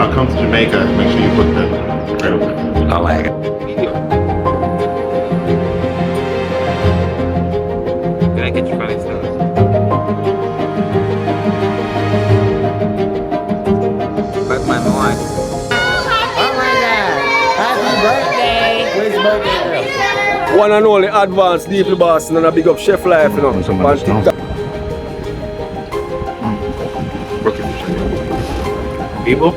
I'll come to Jamaica. Make sure you put them right over. Oh my god. Can I get you funny stuff? Batman one. Oh my God! Happy birthday! Where's your birthday girl? One and only advanced deeply boss and a big up chef life, you know. On TikTok. People?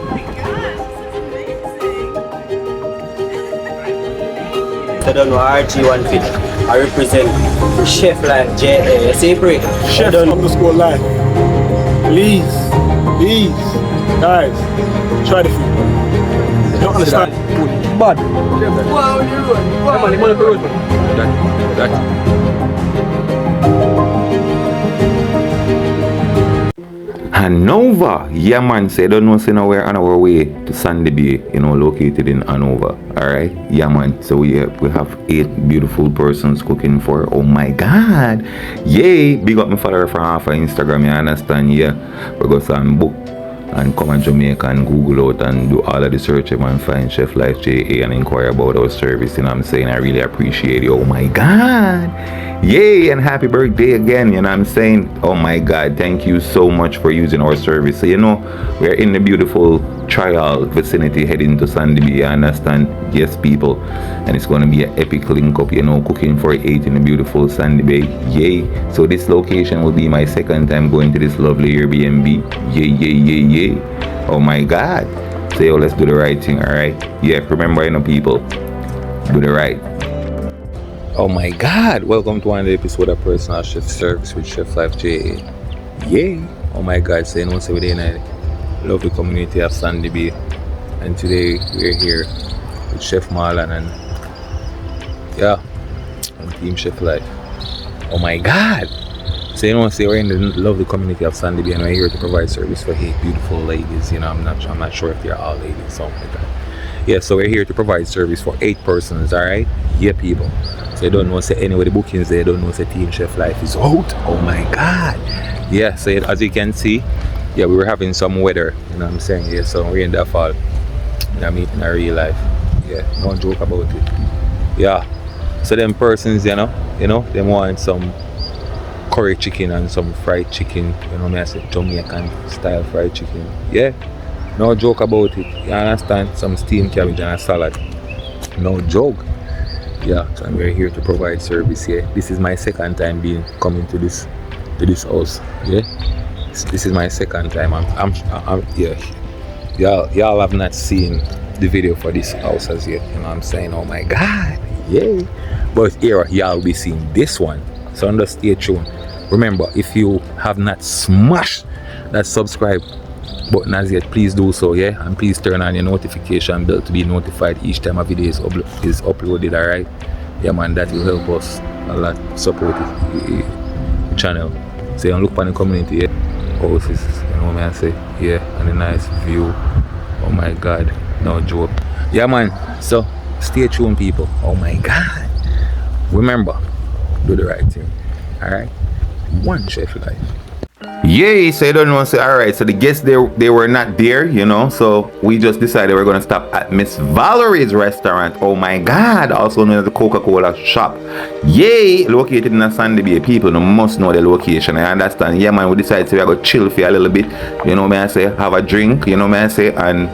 I don't know, RG150. I represent Chef Life JA. Say break. Chef underscore life. Please, guys, try the food. You don't understand. Bad. Wow, you're Hanover, yeah man, say don't know say now we're on our way to Sandy Bay, you know, located in Hanover. Alright, yeah man, so we have 8 beautiful persons cooking for, oh my god, yay, big up my follower from half of Instagram, you understand, yeah, we go some book and come to Jamaica and Google out and do all of the search and find Chef Life JA and inquire about our service, you know what I'm saying, I really appreciate it, oh my god. Yay, and happy birthday again, you know what I'm saying? Oh my god, thank you so much for using our service. So you know, we're in the beautiful trial vicinity heading to Sandy Bay, you understand? Yes people, and it's gonna be an epic link up, you know, cooking for 8 in the beautiful Sandy Bay. Yay. So this location will be my second time going to this lovely Airbnb. Yay. Oh my god. So yo, let's do the right thing, alright? Yeah, remember, you know people, do the right. Oh my god, welcome to another episode of Personal Chef Service with Chef Life JA. Yay! Oh my god, so you know, so we're in a lovely community of Sandy Bay, and today we're here with Chef Marlon and Team Chef Life. Oh my god! So you know, so we're in the lovely community of Sandy Bay and we're here to provide service for 8 beautiful ladies. You know, I'm not sure if they're all ladies, something like that. Yeah, so we're here to provide service for 8 persons, alright? Yeah people. So you don't know say anyway the bookings there, don't know say Team Chef Life is out. Oh my god. Yeah, so as you can see, yeah, we were having some weather, you know what I'm saying? Yeah, so we're in that fall. You know, in our real life. Yeah, no joke about it. Yeah. So them persons, you know, them want some curry chicken and some fried chicken, you know me I say Jamaican style fried chicken. Yeah. No joke about it. You understand? Some steamed cabbage and a salad. No joke. Yeah, so we're here to provide service here. This is my second time coming to this house. Yeah, this is my second time. I'm yeah. Y'all have not seen the video for this house as yet. You know what I'm saying? Oh my god, yay! But here y'all be seeing this one. So just stay tuned. Remember, if you have not smashed that subscribe button as yet, please do so, yeah, and please turn on your notification bell to be notified each time a video is uploaded. Alright, yeah man, that will help us a lot support the channel. So you look on the community, yeah, houses, you know what I say, yeah, and a nice view. Oh my god, no joke. Yeah man, so stay tuned people. Oh my god, remember, do the right thing. Alright, one Chef Life. Yay, so you don't know, say alright, so the guests they were not there, you know, so we just decided we're gonna stop at Miss Valerie's restaurant. Oh my god, also known as the Coca-Cola shop. Yay, located in Sandy Bay. People must know the location, I understand. Yeah man, we decided to go chill for a little bit, you know me I say, have a drink, you know me I say, and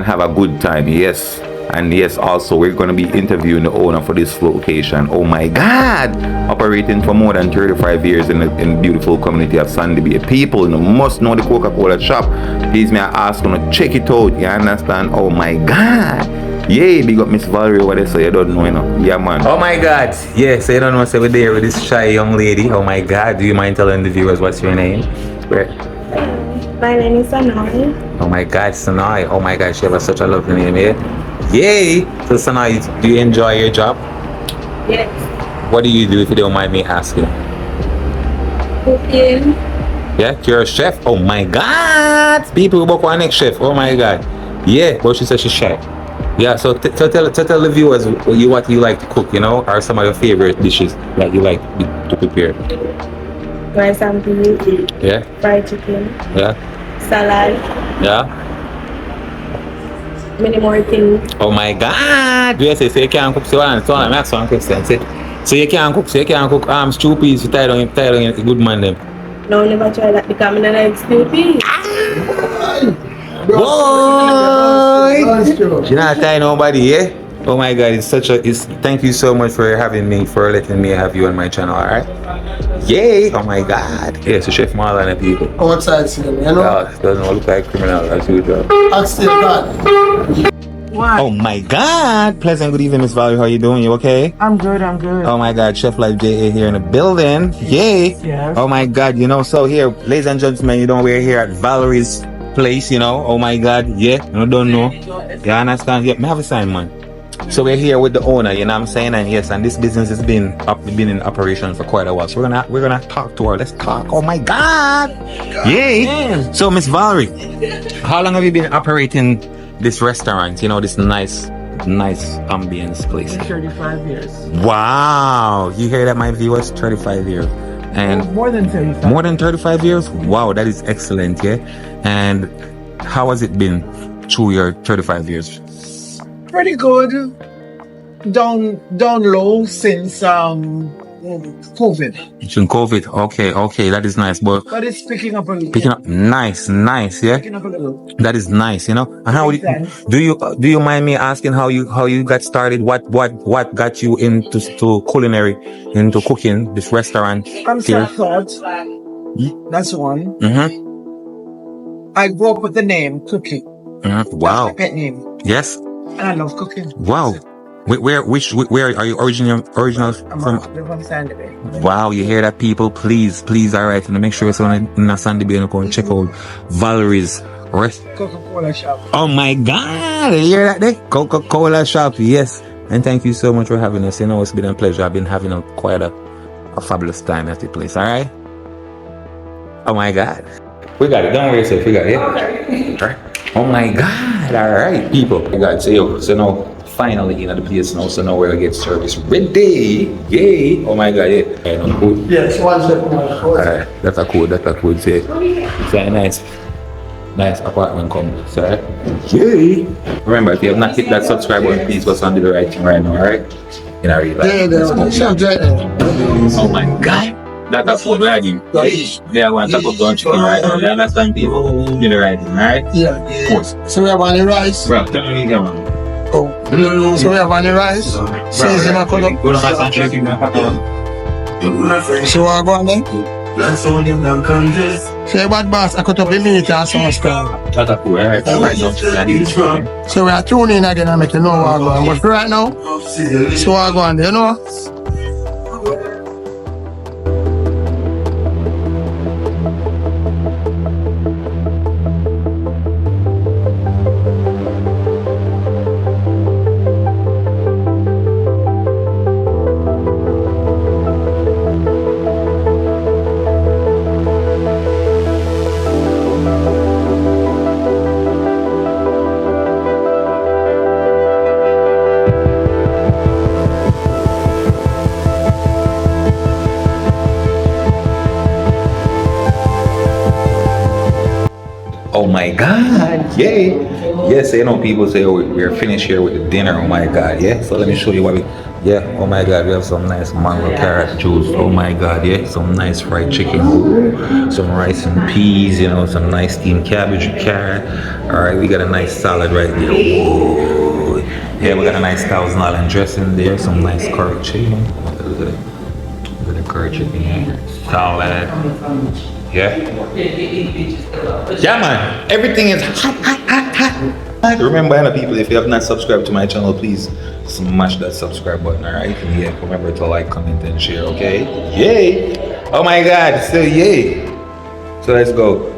have a good time. Yes. And yes, also we're going to be interviewing the owner for this location. Oh my god, operating for more than 35 years in the beautiful community of Sandy Bay. People must know the Coca-Cola shop. Please may I ask you to check it out, you understand? Oh my god, yay, big up Miss Valerie over there, so you don't know, you know. Yeah man. Oh my god, yeah, so you don't know, so we're there with this shy young lady. Oh my god, do you mind telling the viewers what's your name? Where? My name is Sanai. Oh my god, Sanai. Oh my god, she has such a lovely name, yeah? Yay! So Sanai, do you enjoy your job? Yes. What do you do if you don't mind me asking? Cooking. Yeah, you're a chef? Oh my god! People who book one next chef. Oh my god. Yeah, but she said she's shy. Yeah, so tell the viewers what you like to cook, you know, or some of your favorite dishes that you like to prepare. Rice and beans. Yeah. Fried chicken. Yeah. Salad. Yeah. many more things. Oh my God! Yes, so you can't cook. So I'm asking one question. So you can't cook. So you can't cook stew peas. You tie down a good man them. No, never try that because I'm not stupid. Boy! You're not tying nobody, yeah? Oh my God, thank you so much for having me, for letting me have you on my channel, alright? Yay! Oh my God. Yeah, so Chef Marlon and people. Outside, you know? God, doesn't look like criminal as usual. I still got Oh my God! Pleasant good evening, Miss Valerie. How you doing? You okay? I'm good. Oh my God, Chef Life JA here in the building. Yay! Yes. Oh my God, so here, ladies and gentlemen, we're here at Valerie's place, Oh my God, yeah, you don't know. You understand? Yeah, me have a sign, man. So we're here with the owner, you know what I'm saying? And yes, and this business has been in operation for quite a while. So we're gonna talk to her. Let's talk. Oh my God! Yay! So Miss Valerie, how long have you been operating this restaurant? This nice ambience place. 35 years. Wow! You hear that, my viewers? 35 years. And More than 35. more than 35 years? Wow, that is excellent, yeah? And how has it been through your 35 years? Pretty good. Down low since COVID. Since COVID, okay, that is nice. But But it's picking up a little. picking up, nice, yeah? Picking up a little. That is nice, And how do you mind me asking how you got started? What got you into culinary, into cooking this restaurant I'm here? self-taught. That's one. Mm-hmm. I grew up with the name cooking. Wow. My pet name. Yes. And I love cooking. Wow. Where are you original I'm from? from Sandy Bay. Wow, you hear that, people? Please, alright, and make sure it's on Sandy Bay and go and check out Valerie's Coca-Cola shop. Oh my God, you hear that there? Coca-Cola shop, yes. And thank you so much for having us. It's been a pleasure. I've been having quite a fabulous time at the place, alright? Oh my God. We got it, don't worry yourself, we got it. Alright. Oh my God, alright, people. We got it. So now, finally in the place now, so now we're gonna get service ready. Yay! Oh my God, yeah. I know, cool. Yes, one second. Alright, that's a cool, say. It's a nice apartment complex, alright? Yay! Remember, if you have not hit that subscribe button, please go and do the right thing right now, alright? Let's go. Oh my God! That's a food lagging. Yeah, I want to go down chicken right now. You understand, people? Do the right thing, alright? Yeah. Of course. So we have any rice? Bro, tell me again, man. Oh. So we have any rice? Says in a color. Go down and check it, man. So what go on then? So you bad boss, I cut up the meat and some stuff. That's a cool, alright? Right now, chicken. So we are tuning in again and make you know what go on. But for right now, so what go on, Oh my God, yay! Yes, people say we're finished here with the dinner. Oh my God, yeah. So let me show you what oh my God, we have some nice mango carrot juice. Oh my God, yeah. Some nice fried chicken, some rice and peas, some nice steamed cabbage and carrot. Alright, we got a nice salad right there. Whoa. Yeah, we got a nice Thousand Island dressing there, some nice curry chicken. Look at the curry chicken here. Salad. Yeah. Yeah, man. Everything is hot. Remember, people, if you have not subscribed to my channel, please smash that subscribe button, alright? And yeah, remember to like, comment, and share, okay? Yay! Oh my God, so yay! So let's go.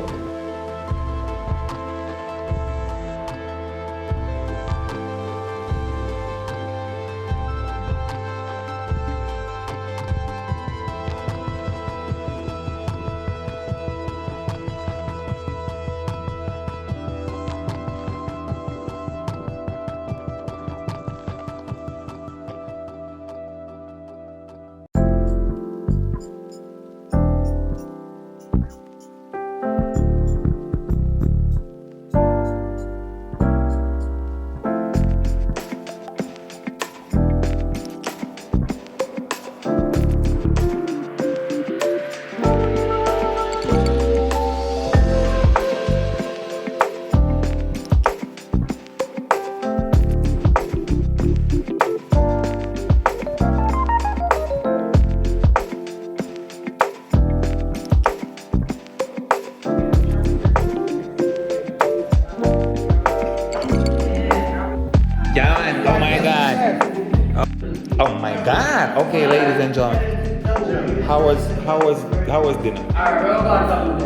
God. Okay, ladies and gentlemen. How was dinner?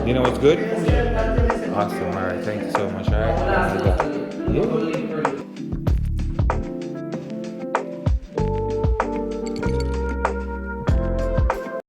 Dinner was good? Awesome. All right. Thank you so much. All right. Yeah.